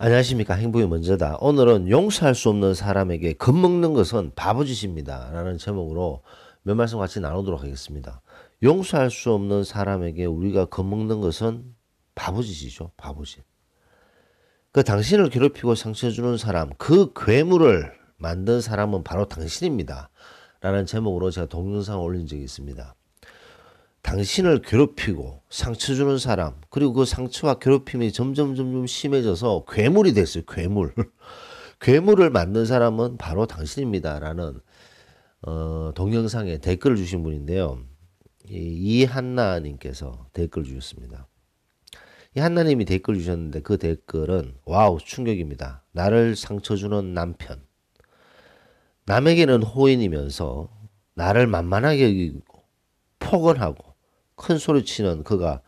안녕하십니까. 행복이 먼저다. 오늘은 용서할 수 없는 사람에게 겁먹는 것은 바보짓입니다. 라는 제목으로 몇 말씀 같이 나누도록 하겠습니다. 용서할 수 없는 사람에게 우리가 겁먹는 것은 바보짓이죠. 바보짓. 그 당신을 괴롭히고 상처 주는 사람, 그 괴물을 만든 사람은 바로 당신입니다. 라는 제목으로 제가 동영상을 올린 적이 있습니다. 당신을 괴롭히고 상처 주는 사람, 그리고 그 상처와 괴롭힘이 점점 심해져서 괴물이 됐어요. 괴물. 괴물을 만든 사람은 바로 당신입니다라는 동영상에 댓글을 주신 분인데요. 이한나님께서 댓글 주셨습니다. 이 한나님이 댓글 주셨는데 그 댓글은 와우 충격입니다. 나를 상처 주는 남편. 남에게는 호인이면서 나를 만만하게 여기고 폭언하고 큰 소리치는 그가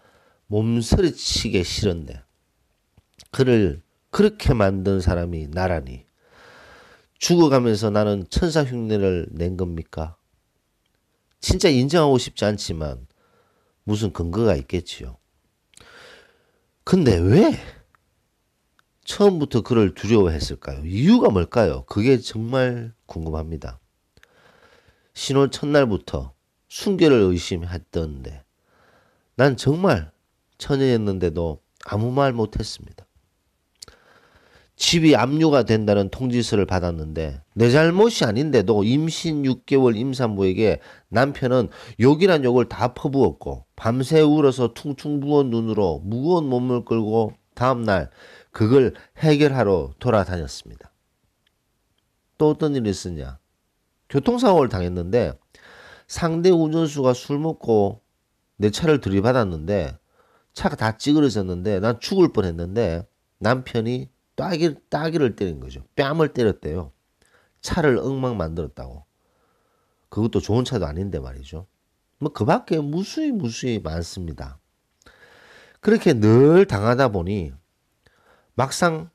몸서리치게 싫은데 그를 그렇게 만든 사람이 나라니 죽어가면서 나는 천사 흉내를 낸 겁니까? 진짜 인정하고 싶지 않지만 무슨 근거가 있겠지요. 근데 왜 처음부터 그를 두려워했을까요? 이유가 뭘까요? 그게 정말 궁금합니다. 신혼 첫날부터 순결을 의심했던데 난 정말 처녀였는데도 아무 말 못했습니다. 집이 압류가 된다는 통지서를 받았는데 내 잘못이 아닌데도 임신 6개월 임산부에게 남편은 욕이란 욕을 다 퍼부었고 밤새 울어서 퉁퉁 부은 눈으로 무거운 몸을 끌고 다음날 그걸 해결하러 돌아다녔습니다. 또 어떤 일이 있었냐? 교통사고를 당했는데 상대 운전수가 술 먹고 내 차를 들이받았는데 차가 다 찌그러졌는데 난 죽을 뻔했는데 남편이 따기를 때린 거죠. 뺨을 때렸대요. 차를 엉망 만들었다고. 그것도 좋은 차도 아닌데 말이죠. 뭐 그 밖에 무수히 많습니다. 그렇게 늘 당하다 보니 막상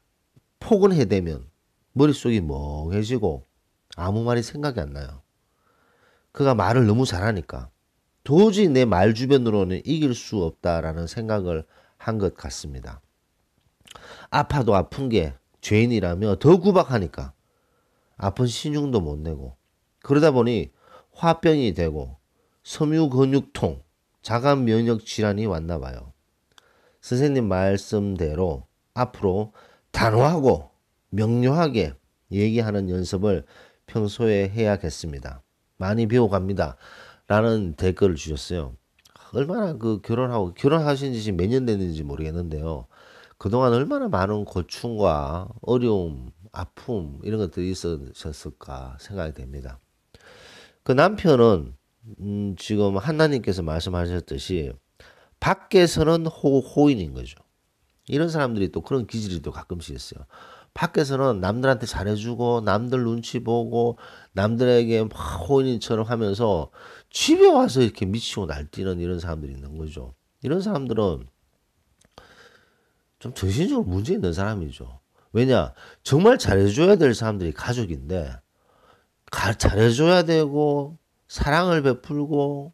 폭언해대면 머릿속이 멍해지고 아무 말이 생각이 안 나요. 그가 말을 너무 잘하니까 도저히 내 말 주변으로는 이길 수 없다라는 생각을 한 것 같습니다. 아파도 아픈 게 죄인이라며 더 구박하니까 아픈 신용도 못 내고 그러다 보니 화병이 되고 섬유근육통, 자가 면역 질환이 왔나 봐요. 선생님 말씀대로 앞으로 단호하고 명료하게 얘기하는 연습을 평소에 해야겠습니다. 많이 배워갑니다. 라는 댓글을 주셨어요. 얼마나 결혼하신 지 몇 년 됐는지 모르겠는데요. 그동안 얼마나 많은 고충과 어려움, 아픔 이런 것들이 있으셨을까 생각이 됩니다. 그 남편은 지금 하나님께서 말씀하셨듯이 밖에서는 호인인 거죠. 이런 사람들이 또 그런 기질이 또 가끔씩 있어요. 밖에서는 남들한테 잘해주고 남들 눈치 보고 남들에게 막 호인처럼 하면서 집에 와서 이렇게 미치고 날뛰는 이런 사람들이 있는 거죠. 이런 사람들은 좀 정신적으로 문제 있는 사람이죠. 왜냐? 정말 잘해줘야 될 사람들이 가족인데 잘해줘야 되고 사랑을 베풀고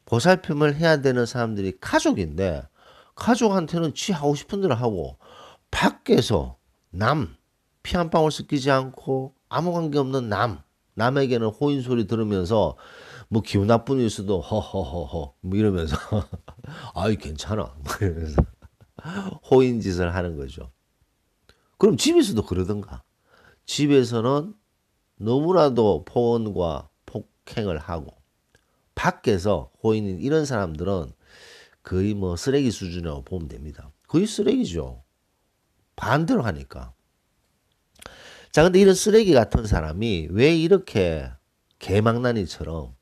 보살핌을 해야 되는 사람들이 가족인데 가족한테는 지 하고 싶은 대로 하고 밖에서 피 한 방울 섞이지 않고 아무 관계 없는 남에게는 호인 소리 들으면서 뭐 기분 나쁜 일 있어도 허허허허 뭐 이러면서 아이 괜찮아 뭐 이러면서 호인 짓을 하는 거죠. 그럼 집에서도 그러던가. 집에서는 너무나도 폭언과 폭행을 하고 밖에서 호인인 이런 사람들은 거의 뭐 쓰레기 수준이라고 보면 됩니다. 거의 쓰레기죠. 반대로 하니까. 자, 근데 이런 쓰레기 같은 사람이 왜 이렇게 개망나니처럼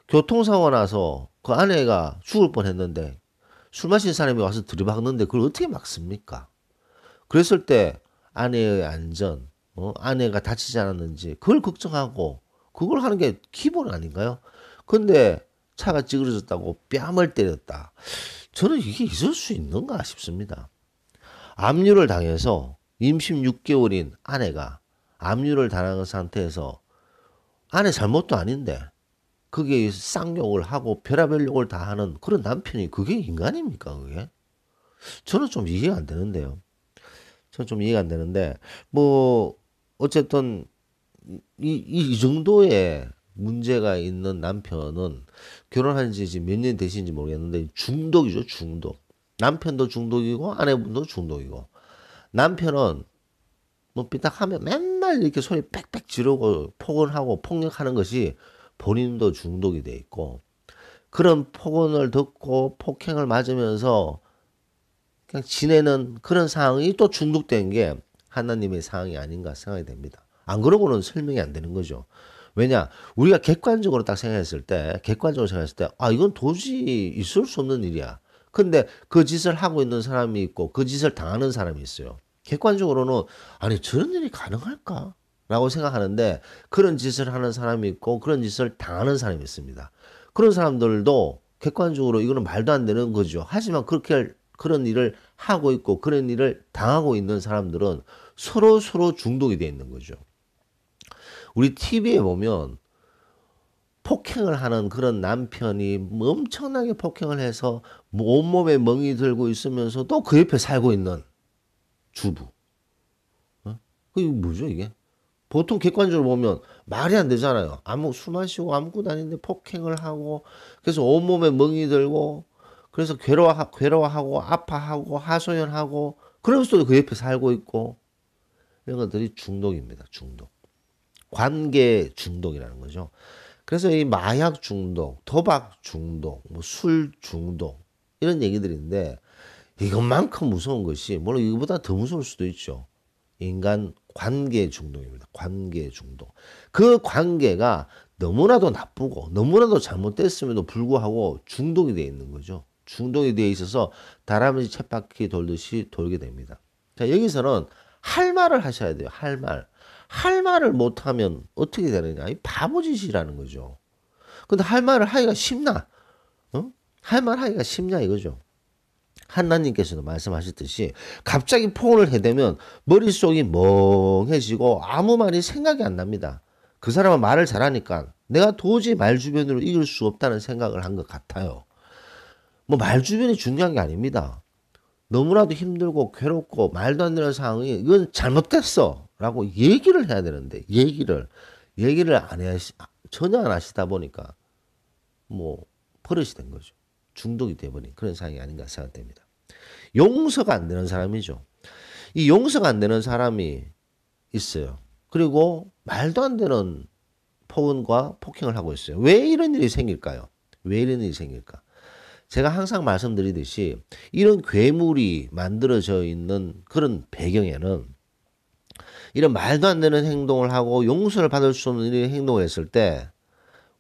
교통사고 나서 그 아내가 죽을 뻔했는데 술 마신 사람이 와서 들이박는데 그걸 어떻게 막습니까? 그랬을 때 아내의 안전, 아내가 다치지 않았는지 그걸 걱정하고 그걸 하는 게 기본 아닌가요? 근데 차가 찌그러졌다고 뺨을 때렸다. 저는 이게 있을 수 있는가 싶습니다. 압류를 당해서 임신 6개월인 아내가 압류를 당한 상태에서 아내 잘못도 아닌데 그게 쌍욕을 하고 별의별 욕을 다 하는 그런 남편이 그게 인간입니까 그게? 저는 좀 이해가 안 되는데요. 전 좀 이해가 안 되는데 뭐 어쨌든 이 정도의 문제가 있는 남편은 결혼한 지 지금 몇 년 되신지 모르겠는데 중독이죠, 중독. 남편도 중독이고 아내분도 중독이고 남편은 뭐 삐딱하면 맨날 이렇게 소리 빽빽 지르고 폭언하고 폭력하는 것이 본인도 중독이 돼 있고 그런 폭언을 듣고 폭행을 맞으면서 그냥 지내는 그런 상황이 또 중독된 게 하나님의 상황이 아닌가 생각이 됩니다. 안 그러고는 설명이 안 되는 거죠. 왜냐? 우리가 객관적으로 딱 생각했을 때, 객관적으로 생각했을 때, 아, 이건 도저히 있을 수 없는 일이야. 근데 그 짓을 하고 있는 사람이 있고, 그 짓을 당하는 사람이 있어요. 객관적으로는, 아니, 저런 일이 가능할까? 라고 생각하는데, 그런 짓을 하는 사람이 있고, 그런 짓을 당하는 사람이 있습니다. 그런 사람들도 객관적으로 이거는 말도 안 되는 거죠. 하지만 그런 일을 하고 있고, 그런 일을 당하고 있는 사람들은 서로 중독이 되어 있는 거죠. 우리 TV에 보면 폭행을 하는 그런 남편이 엄청나게 폭행을 해서 온몸에 멍이 들고 있으면서도 그 옆에 살고 있는 주부. 어? 이게 뭐죠, 이게? 보통 객관적으로 보면 말이 안 되잖아요. 술 마시고 아무것도 아닌데 폭행을 하고, 그래서 온몸에 멍이 들고, 그래서 괴로워하고, 아파하고, 하소연하고, 그러면서도 그 옆에 살고 있고, 이런 것들이 중독입니다, 중독. 관계 중독이라는 거죠. 그래서 이 마약 중독, 도박 중독, 뭐 술 중독 이런 얘기들인데 이것만큼 무서운 것이 물론 이거보다 더 무서울 수도 있죠. 인간 관계 중독입니다. 관계 중독. 그 관계가 너무나도 나쁘고 너무나도 잘못됐음에도 불구하고 중독이 되어 있는 거죠. 중독이 되어 있어서 다람쥐 쳇바퀴 돌듯이 돌게 됩니다. 자, 여기서는 할 말을 하셔야 돼요. 할 말. 할 말을 못하면 어떻게 되느냐? 이 바보짓이라는 거죠. 근데 할 말을 하기가 쉽나? 어? 할 말 하기가 쉽냐 이거죠. 하나님께서도 말씀하셨듯이 갑자기 폰을 해대면 머릿속이 멍해지고 아무 말이 생각이 안 납니다. 그 사람은 말을 잘하니까 내가 도저히 말 주변으로 이길 수 없다는 생각을 한 것 같아요. 뭐 말 주변이 중요한 게 아닙니다. 너무나도 힘들고 괴롭고 말도 안 되는 상황이 이건 잘못됐어 라고 얘기를 해야 되는데 얘기를 안 해, 전혀 안 하시다 보니까 뭐 버릇이 된 거죠. 중독이 돼버린 그런 상황이 아닌가 생각됩니다. 용서가 안 되는 사람이죠. 이 용서가 안 되는 사람이 있어요. 그리고 말도 안 되는 폭언과 폭행을 하고 있어요. 왜 이런 일이 생길까요? 왜 이런 일이 생길까? 제가 항상 말씀드리듯이 이런 괴물이 만들어져 있는 그런 배경에는 이런 말도 안 되는 행동을 하고 용서를 받을 수 없는 이런 행동을 했을 때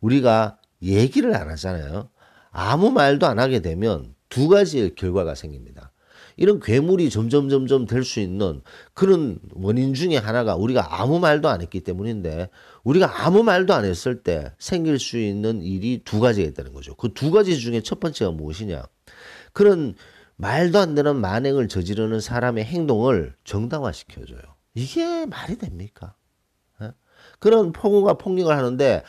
우리가 얘기를 안 하잖아요. 아무 말도 안 하게 되면 두 가지의 결과가 생깁니다. 이런 괴물이 점점 될 수 있는 그런 원인 중에 하나가 우리가 아무 말도 안 했기 때문인데 우리가 아무 말도 안 했을 때 생길 수 있는 일이 두 가지가 있다는 거죠. 그 두 가지 중에 첫 번째가 무엇이냐? 그런 말도 안 되는 만행을 저지르는 사람의 행동을 정당화시켜줘요. 이게 말이 됩니까? 예? 그런 폭언과 폭력을 하는데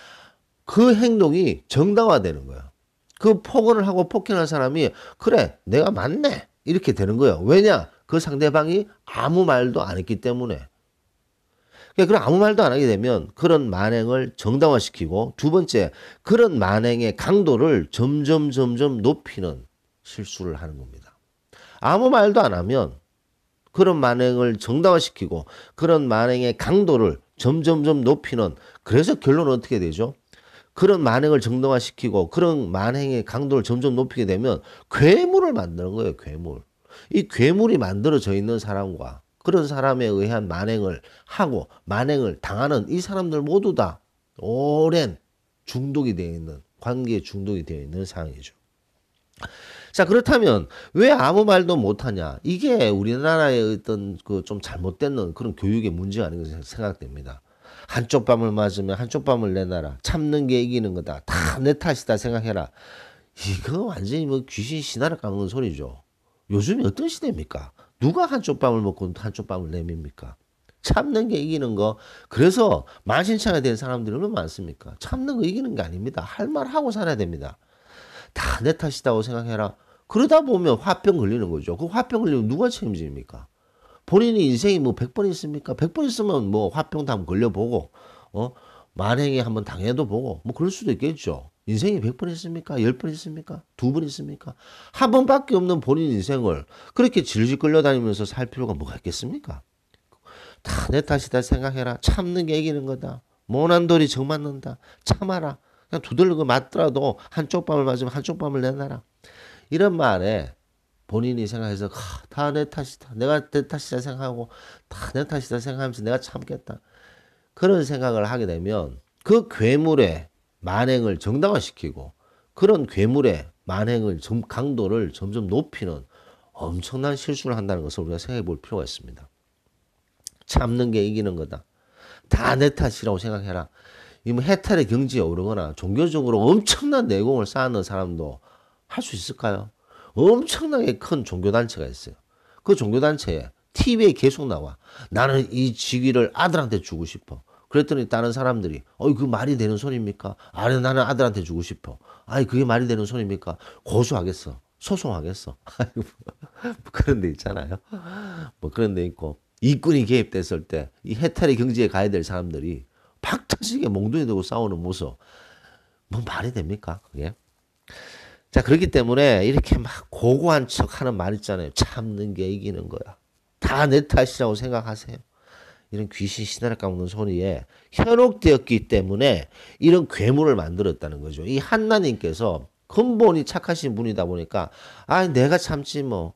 그 행동이 정당화되는 거야. 그 폭언을 하고 폭행한 사람이 그래 내가 맞네 이렇게 되는 거예요. 왜냐? 그 상대방이 아무 말도 안 했기 때문에. 그러니까 그럼 아무 말도 안 하게 되면 그런 만행을 정당화시키고 두 번째 그런 만행의 강도를 점점 높이는 실수를 하는 겁니다. 아무 말도 안 하면 그런 만행을 정당화시키고 그런 만행의 강도를 점점 높이는 그래서 결론은 어떻게 되죠? 그런 만행을 정당화시키고 그런 만행의 강도를 점점 높이게 되면 괴물을 만드는 거예요. 괴물. 이 괴물이 만들어져 있는 사람과 그런 사람에 의한 만행을 하고 만행을 당하는 이 사람들 모두 다 오랜 중독이 되어 있는 관계에 중독이 되어 있는 상황이죠. 자, 그렇다면 왜 아무 말도 못하냐? 이게 우리나라의 어떤 그 좀 잘못된 그런 교육의 문제가 아닌가 생각됩니다. 한쪽 밤을 맞으면 한쪽 밤을 내놔라. 참는 게 이기는 거다. 다 내 탓이다 생각해라. 이거 완전히 뭐 귀신 신하를 까먹는 소리죠. 요즘이 어떤 시대입니까? 누가 한쪽 밤을 먹고 한쪽 밤을 내밉니까? 참는 게 이기는 거. 그래서 만신창이 된 사람들이 얼마나 많습니까? 참는 거 이기는 게 아닙니다. 할 말 하고 살아야 됩니다. 다 내 탓이다고 생각해라. 그러다 보면 화병 걸리는 거죠. 그 화병 걸리면 누가 책임집니까? 본인이 인생이 뭐 100번 있습니까? 100번 있으면 뭐 화병도 한번 걸려보고, 만행에 한번 당해도 보고, 뭐 그럴 수도 있겠죠. 인생이 100번 있습니까? 10번 있습니까? 2번 있습니까? 한 번밖에 없는 본인 인생을 그렇게 질질 끌려다니면서 살 필요가 뭐가 있겠습니까? 다 내 탓이다 생각해라. 참는 게 이기는 거다. 모난 돌이 정 맞는다. 참아라. 그냥 두들겨 맞더라도 한쪽 밤을 맞으면 한쪽 밤을 내놔라. 이런 말에 본인이 생각해서 다 내 탓이다. 내가 내 탓이다 생각하고 다 내 탓이다 생각하면서 내가 참겠다. 그런 생각을 하게 되면 그 괴물의 만행을 정당화시키고 그런 괴물의 만행을 강도를 점점 높이는 엄청난 실수를 한다는 것을 우리가 생각해 볼 필요가 있습니다. 참는 게 이기는 거다. 다 내 탓이라고 생각해라. 이 뭐 해탈의 경지에 오르거나 종교적으로 엄청난 내공을 쌓는 사람도 할 수 있을까요? 엄청나게 큰 종교단체가 있어요. 그 종교단체에 TV에 계속 나와. 나는 이 직위를 아들한테 주고 싶어. 그랬더니 다른 사람들이 그 말이 되는 소리입니까? 아니 나는 아들한테 주고 싶어. 아니 그게 말이 되는 소리입니까? 고소하겠어. 소송하겠어. 뭐 그런 데 있잖아요. 뭐 그런 데 있고 이권이 개입됐을 때 이 해탈의 경지에 가야 될 사람들이 박터지게 몽둥이 들고 싸우는 모습 뭐 말이 됩니까? 그게? 자 그렇기 때문에 이렇게 막 고고한 척 하는 말 있잖아요. 참는 게 이기는 거야. 다 내 탓이라고 생각하세요. 이런 귀신 시나라 까먹는 소리에 현혹되었기 때문에 이런 괴물을 만들었다는 거죠. 이 한나님께서 근본이 착하신 분이다 보니까 내가 참지 뭐.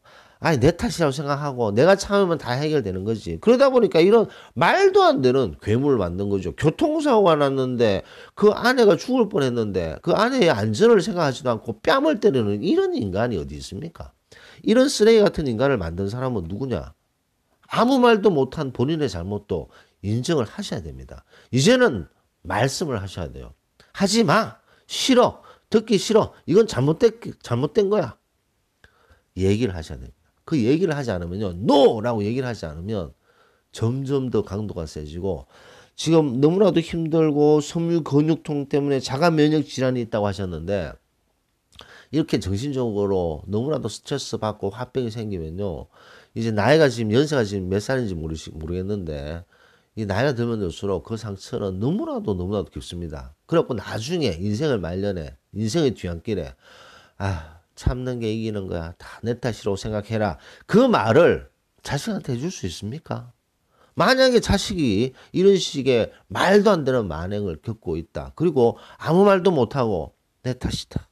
내 탓이라고 생각하고 내가 참으면 다 해결되는 거지. 그러다 보니까 이런 말도 안 되는 괴물을 만든 거죠. 교통사고가 났는데 그 아내가 죽을 뻔했는데 그 아내의 안전을 생각하지도 않고 뺨을 때리는 이런 인간이 어디 있습니까? 이런 쓰레기 같은 인간을 만든 사람은 누구냐? 아무 말도 못한 본인의 잘못도 인정을 하셔야 됩니다. 이제는 말씀을 하셔야 돼요. 하지 마. 싫어. 듣기 싫어. 이건 잘못된 거야. 얘기를 하셔야 됩니다. 그 얘기를 하지 않으면요. NO라고 얘기를 하지 않으면 점점 더 강도가 세지고 지금 너무나도 힘들고 섬유 근육통 때문에 자가 면역 질환이 있다고 하셨는데 이렇게 정신적으로 너무나도 스트레스 받고 화병이 생기면요. 이제 나이가 지금 연세가 지금 몇 살인지 모르겠는데 이 나이가 들면 들수록 그 상처는 너무나도 깊습니다. 그래갖고 나중에 인생을 말년에 인생의 뒤안길에 참는 게 이기는 거야. 다 내 탓이라고 생각해라. 그 말을 자식한테 해줄 수 있습니까? 만약에 자식이 이런 식의 말도 안 되는 만행을 겪고 있다. 그리고 아무 말도 못하고 내 탓이다.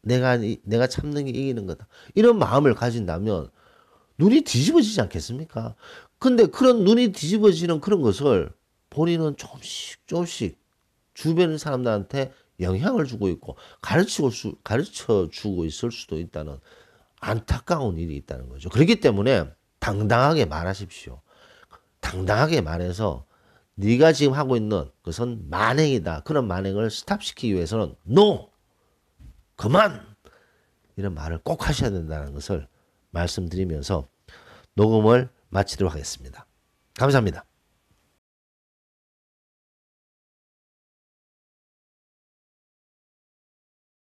내가 참는 게 이기는 거다. 이런 마음을 가진다면 눈이 뒤집어지지 않겠습니까? 근데 그런 눈이 뒤집어지는 그런 것을 본인은 조금씩 주변 사람들한테 영향을 주고 있고 가르쳐 주고 있을 수도 있다는 안타까운 일이 있다는 거죠. 그렇기 때문에 당당하게 말하십시오. 당당하게 말해서 네가 지금 하고 있는 것은 만행이다. 그런 만행을 스탑시키기 위해서는 NO! 그만! 이런 말을 꼭 하셔야 된다는 것을 말씀드리면서 녹음을 마치도록 하겠습니다. 감사합니다.